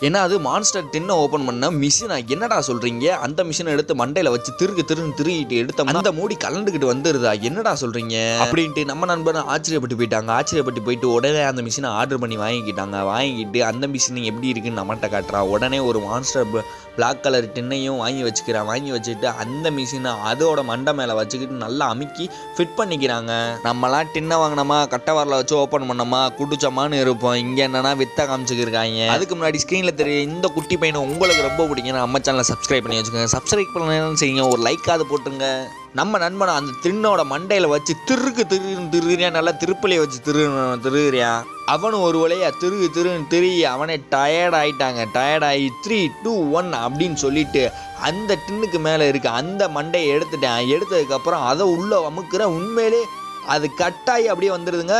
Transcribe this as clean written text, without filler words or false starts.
ஏன்னா அது monster டின்னை open பண்ண மிஷினா? என்னடா சொல்றீங்க? அந்த மிஷினை எடுத்து மண்டையில வச்சு திருகிட்டு எடுத்தோம்னா அந்த மூடி கலண்டுக்கிட்டு வந்துருதா? என்னடா சொல்றீங்க அப்படின்ட்டு நம்ம நண்பர் ஆச்சரியப்பட்டு போயிட்டாங்க. ஆச்சரியப்பட்டு போயிட்டு உடனே அந்த மிஷினை ஆர்டர் பண்ணி வாங்கிக்கிட்டாங்க. வாங்கிட்டு அந்த மிஷின் எப்படி இருக்குன்னு நம்மகிட்ட காட்டுறா. உடனே ஒரு மான்ஸ்டர் பிளாக் கலர் டின்னையும் வாங்கி வச்சுக்கிறான். வாங்கி வச்சுட்டு அந்த மிஷினை அதோட மண்டை மேலே வச்சுக்கிட்டு நல்லா அமுக்கி ஃபிட் பண்ணிக்கிறாங்க. நம்மலாம் டின்னை வாங்கினோமா, கட்டை வரல வச்சு ஓப்பன் பண்ணோமா, குடிச்சோமான்னு இருப்போம். இங்கே என்னன்னா வித்த காமிச்சுக்கிருக்காங்க. அதுக்கு முன்னாடி ஸ்க்ரீனில் தெரிய இந்த குட்டி பையனை உங்களுக்கு ரொம்ப பிடிக்கும், நம்ம சேனலை சப்ஸ்கிரைப் பண்ணி வச்சுக்கோங்க. சப்ஸ்கிரைப் பண்ணணும் செய்யுங்க, ஒரு லைக்காவது போட்டுருங்க. நம்ம நண்பனை அந்த தின்னோட மண்டையில் வச்சு திருறியா, நல்லா திருப்பலியை வச்சு திருறியா. அவனும் ஒரு வழியா திரு அவனே டயர்ட் ஆகி 3, 2, 1 அப்படின்னு சொல்லிட்டு அந்த டின்னுக்கு மேலே இருக்க அந்த மண்டையை எடுத்துட்டேன். எடுத்ததுக்கப்புறம் அதை உள்ள அமுக்குற, உண்மையிலே அது கட்டாயி அப்படியே வந்துடுதுங்க.